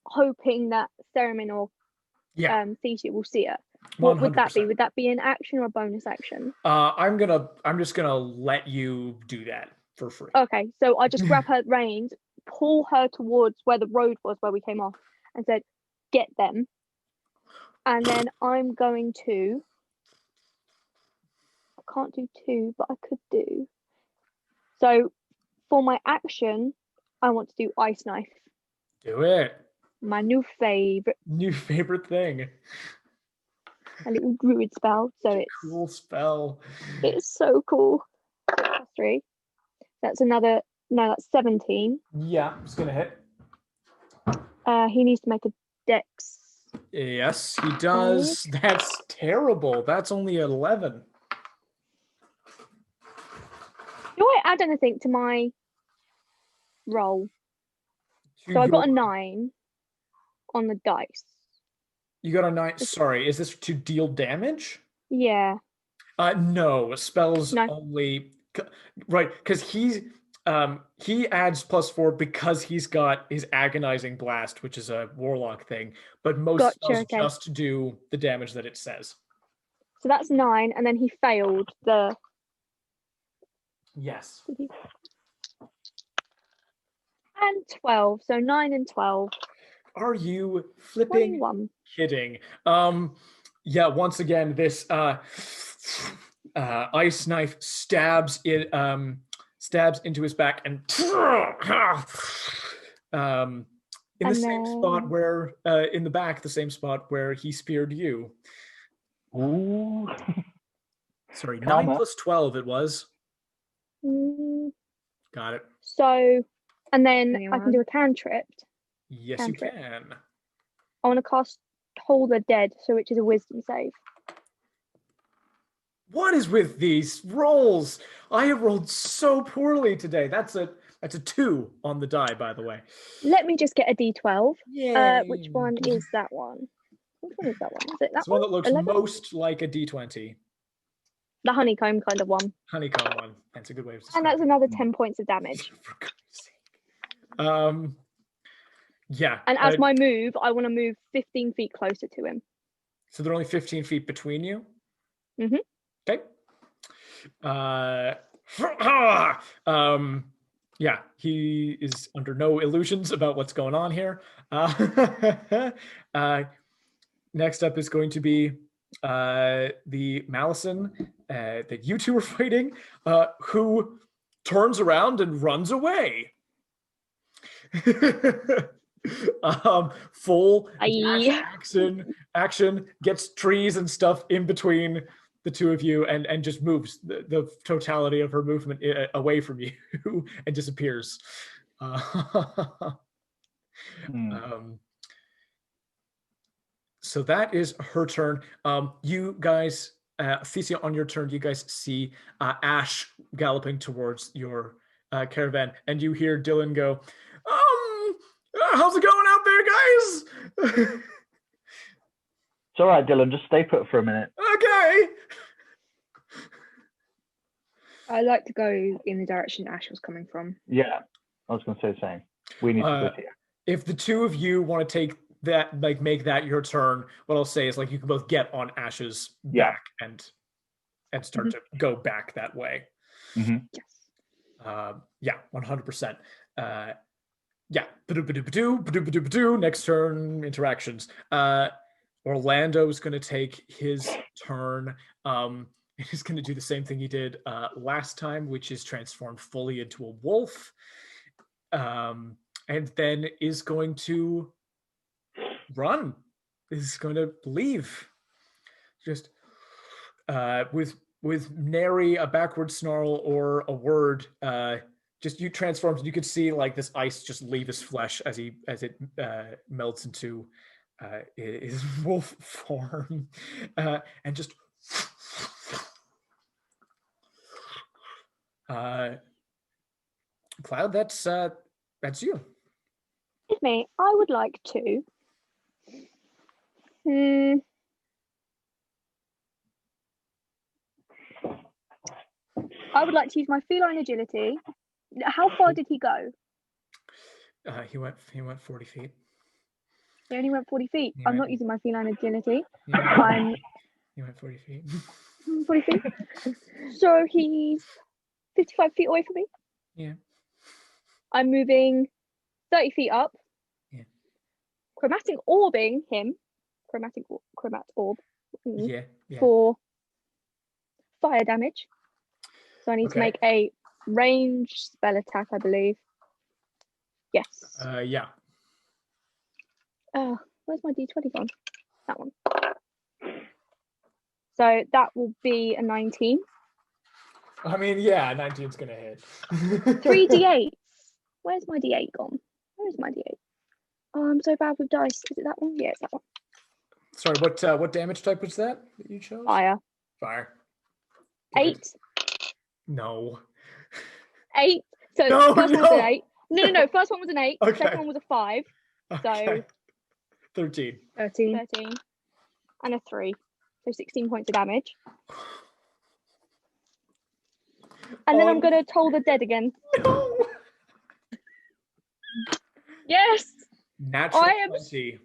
hoping that Theramin or Thesia will see her. What would that be? 100%. Would that be an action or a bonus action? I'm just gonna let you do that for free. Okay, so I just grab her reins, pull her towards where the road was, where we came off, and said, "Get them." And then I'm going to. I can't do 2, but I could do. So for my action, I want to do ice knife. Do it. My new favorite. New favorite thing. A little druid spell. So it's Cool spell. It's so cool. +3. That's another. No, that's 17. Yeah, it's gonna hit. He needs to make a dex. Yes, he does. That's terrible. That's only 11. Do I add anything to my roll? So I got a 9 on the dice. You got a 9. Sorry, is this to deal damage? Yeah. No, spells No. only right, because he adds +4 because he's got his agonizing blast, which is a warlock thing, but most Gotcha, spells okay. just do the damage that it says. So that's 9, and then he failed the. Yes. And 12, so 9 and 12. Are you flipping 21. kidding? Yeah, once again, this ice knife stabs into his back and in the same spot where in the back, the same spot where he speared you. Ooh. Sorry, Karma. 9 + 12 it was. Got it. So, and then I 21. can do a cantrip. Yes, Cantrip. you can. I want to cast Hold the Dead, so which is a wisdom save. What is with these rolls? I have rolled so poorly today. That's a 2 on the die, by the way. Let me just get a d12. Yeah. Which one is that one? Which one is that one? Is it that It's the one that looks 11? most like a D20. The honeycomb kind of one. Honeycomb one. That's a good way of And describing that's another 10 points of damage. For goodness sake. Yeah. And as my move, I want to move 15 feet closer to him. So they're only 15 feet between you? Mhm. Okay. Yeah, he is under no illusions about what's going on here. Next up is going to be the Malison that you two are fighting, who turns around and runs away. Full action, gets trees and stuff in between the two of you and just moves the totality of her movement away from you and disappears. So that is her turn. You guys, Thesia, on your turn, you guys see Ash galloping towards your caravan, and you hear Dylan go, how's it going out there, guys? It's all right, Dylan. Just stay put for a minute. Okay. I like to go in the direction Ash was coming from. Yeah, I was going to say the same. We need to split here. If the two of you want to take that, like make that your turn, what I'll say is like you can both get on Ash's back and start to go back that way. Yes. Yeah, 100%. Yeah. Next turn interactions. Orlando's going to take his turn. He's going to do the same thing he did last time, which is transform fully into a wolf. And then is going to run. Is going to leave. Just with nary a backward snarl or a word. Just you transforms. You could see like this ice just leave his flesh as it melts into his wolf form, and just. Cloud, that's you. Excuse me, I would like to. I would like to use my feline agility. How far did he go? He went 40 feet. He only went 40 feet. I'm not using my feline agility. Yeah. I'm You went 40 feet. 40 feet. So he's 55 feet away from me. Yeah. I'm moving 30 feet up. Yeah. Chromatic orbing him. Chromat orb. Yeah. Yeah. For fire damage. So I need to make a range spell attack, I believe. Yes. Yeah. Where's my d20 gone? That one. So that will be a 19. I mean, yeah, 19's gonna hit. 3d8. Where's my d8 gone? Where's my d8? Oh, I'm so bad with dice. Is it that one? Yeah, it's that one. Sorry, what damage type was that you chose? Fire. Fire. 8. No. 8. So No, first one was an 8. No. First one was an 8. Okay. Second one was a 5. Okay. 13. 13. And a 3. So 16 points of damage. And then I'm going to toll the dead again. No. Yes. Natural I am 20.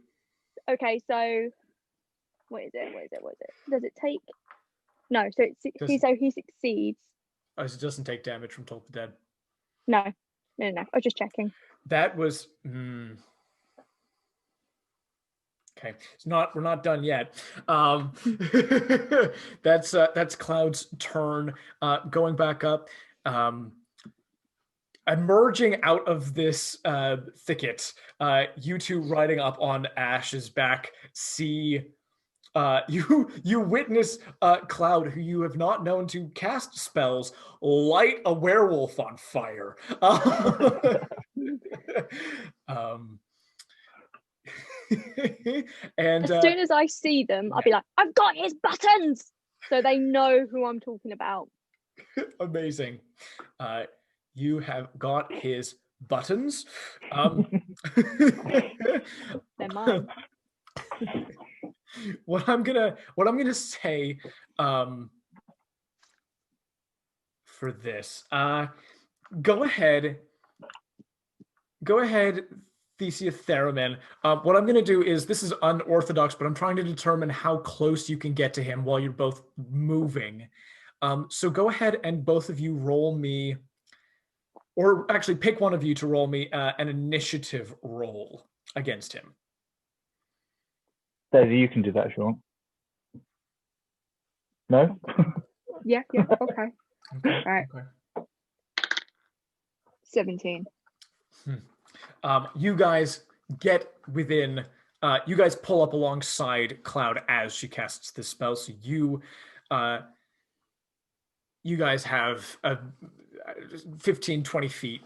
Okay, so what is it? Does it take? No, so he succeeds. Oh, so it doesn't take damage from Toll the Dead. No. I was just checking. That was okay. We're not done yet. That's Cloud's turn. Going back up. Emerging out of this thicket, you two riding up on Ash's back see you witness Cloud, who you have not known to cast spells, light a werewolf on fire. And as soon as I see them, I'll be like, I've got his buttons, so they know who I'm talking about. Amazing. You have got his buttons. They're mine. What I'm gonna say for this, go ahead, Thesia Theramin. What I'm gonna do is, this is unorthodox, but I'm trying to determine how close you can get to him while you're both moving. So go ahead and both of you roll me, or actually pick one of you to roll me an initiative roll against him. Daisy, you can do that if you want. No? Yeah, okay. Right. Okay. 17. You guys get within, you guys pull up alongside Cloud as she casts this spell. So you guys have 15, 20 feet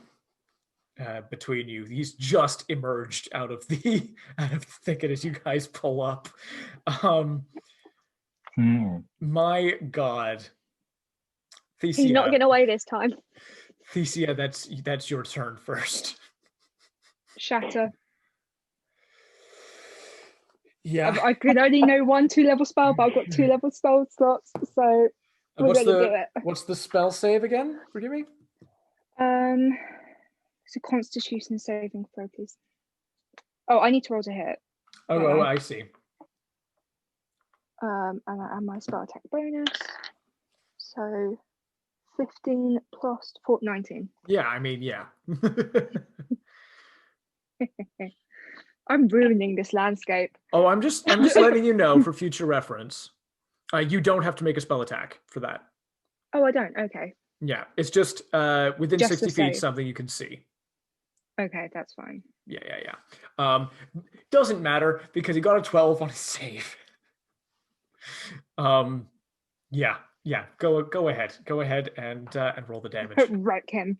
between you. He's just emerged out of the thicket as you guys pull up. My God. Thesia, He's not getting away this time. Thesia, that's your turn first. Shatter. Yeah. I could only know 1 2-level spell, but I've got 2-level spell slots, so we're gonna do it. What's the spell save again? Forgive me. It's a Constitution saving throw, please. Oh, I need to roll to hit. Oh, I see. And I add my spell attack bonus. So 15 plus 4, 19. Yeah, I mean, yeah. I'm ruining this landscape. Oh, I'm just letting you know for future reference. You don't have to make a spell attack for that. Oh, I don't. Okay. Yeah, it's just within Just 60 a feet, save. something you can see. Okay, that's fine. Yeah. Doesn't matter because he got a 12 on his save. Yeah. Go ahead and roll the damage. Wreck him.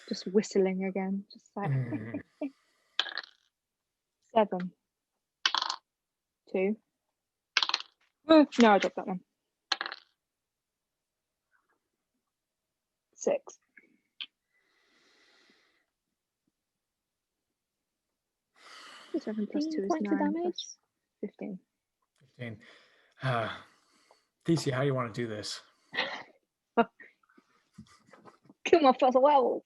Just whistling again. Just like 7. 2. Oh, no, I dropped that one. 6. So 7 plus 2 is points of 9 damage. plus 15. 15. Thesia, how do you want to do this? Kill my first werewolf.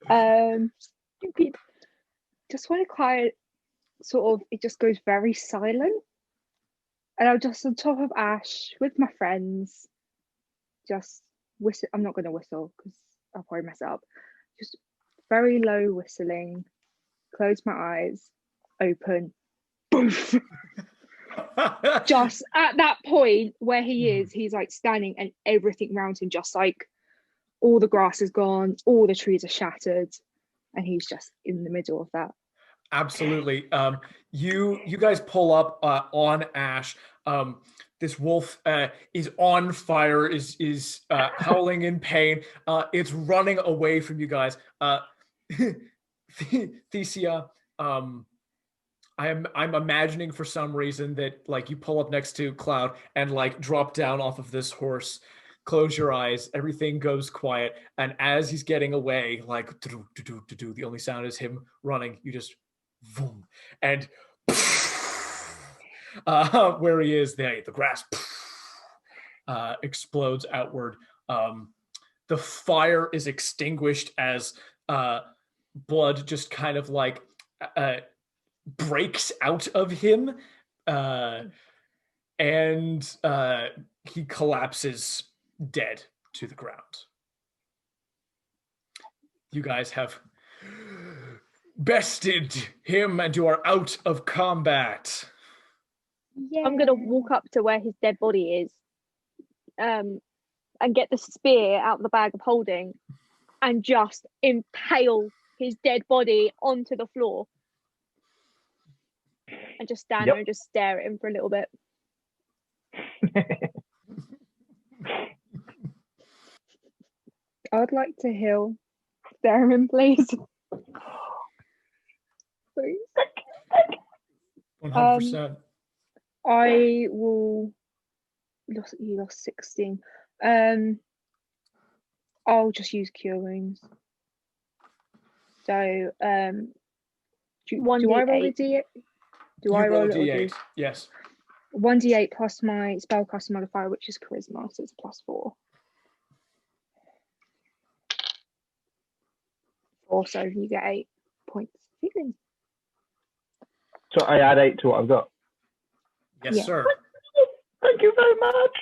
Stupid. Just when it quiet, sort of, it just goes very silent. And I'm just on top of Ash with my friends, just whistle. I'm not going to whistle because I'll probably mess it up. Just very low whistling, close my eyes, open, boof. Just at that point where he is, he's like standing and everything around him, just like all the grass is gone, all the trees are shattered, and he's just in the middle of that. Absolutely. You guys pull up on Ash. This wolf is on fire, is howling in pain. It's running away from you guys. Thesia, I'm imagining for some reason that like you pull up next to Cloud and like drop down off of this horse, close your eyes, everything goes quiet, and as he's getting away, like the only sound is him running. You just boom, and where he is, the grass explodes outward. The fire is extinguished as blood just kind of like breaks out of him, and he collapses dead to the ground. You guys have bested him and you are out of combat. Yeah. I'm gonna walk up to where his dead body is, and get the spear out of the bag of holding, and just impale his dead body onto the floor, and just stand there and just stare at him for a little bit. I'd like to heal Theramin, please. Please. 100%. I will. You lost 16. I'll just use cure wounds. So, do I roll a d8? Do I roll a d8? Yes. 1d8 plus my spellcaster modifier, which is charisma, so it's +4. Also, you get 8 points healing. So I add 8 to what I've got. Yes, sir. Thank you very much.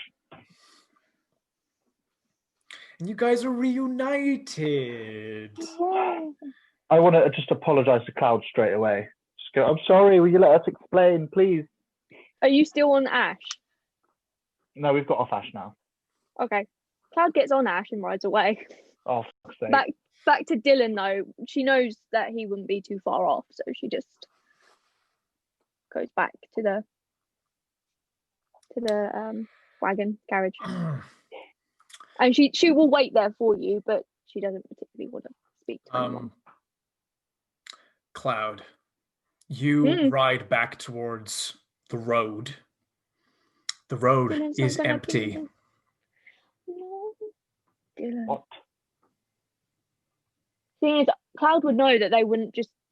And you guys are reunited. Wow. I want to just apologize to Cloud straight away. Just go, I'm sorry, will you let us explain, please? Are you still on Ash? No, we've got off Ash now. Okay. Cloud gets on Ash and rides away. Oh, fuck's sake. Back to Dylan though. She knows that he wouldn't be too far off, so she just goes back to the wagon carriage. And she will wait there for you, but she doesn't particularly want to speak to anyone. Cloud, you ride back towards the road. The road is empty. No. Dylan. What? Thing is, Cloud would know that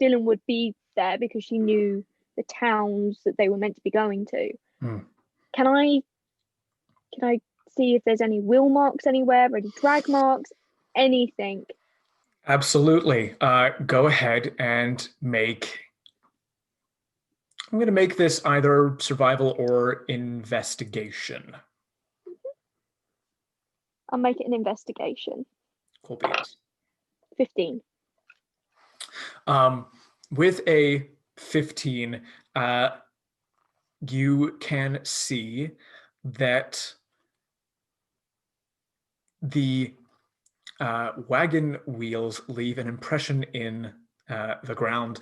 Dylan would be there because she knew the towns that they were meant to be going to. Can I see if there's any wheel marks anywhere, any drag marks, anything? Absolutely. Go ahead and make. I'm going to make this either survival or investigation. I'll make it an investigation. Cool beans. 15. With a 15, you can see that the wagon wheels leave an impression in the ground.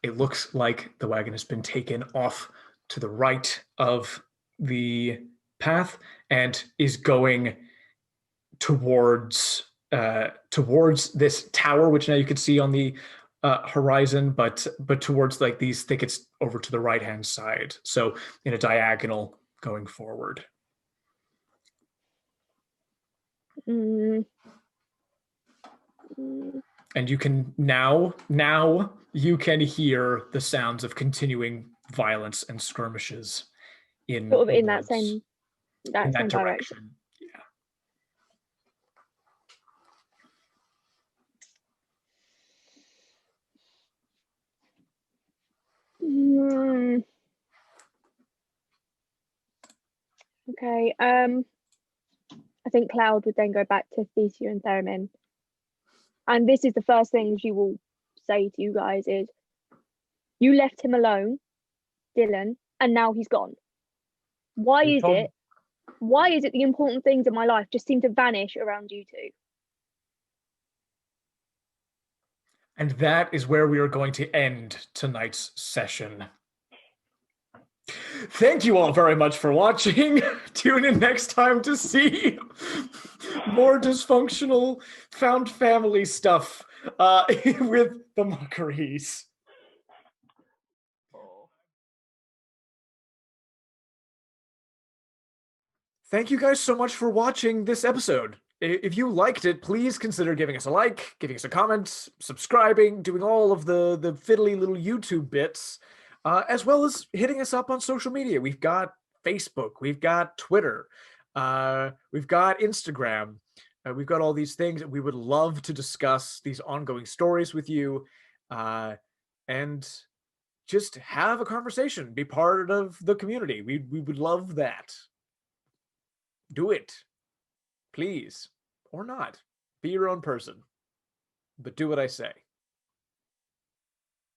It looks like the wagon has been taken off to the right of the path and is going towards this tower, which now you can see on the horizon, but towards like these thickets over to the right hand side. So in a diagonal going forward. And you can now you can hear the sounds of continuing violence and skirmishes in sort of in woods, that same direction. Okay. I think Cloud would then go back to Thesia and Theramin. And this is the first thing she will say to you guys is, you left him alone, Dylan, and now he's gone. Why is it the important things in my life just seem to vanish around you two? And that is where we are going to end tonight's session. Thank you all very much for watching. Tune in next time to see more dysfunctional found family stuff with the Mockeries. Thank you guys so much for watching this episode. If you liked it, please consider giving us a like, giving us a comment, subscribing, doing all of the fiddly little YouTube bits, as well as hitting us up on social media. We've got Facebook, we've got Twitter, we've got Instagram, we've got all these things. We would love to discuss these ongoing stories with you, and just have a conversation, be part of the community. We would love that. Do it, please, or not. Be your own person, but do what I say.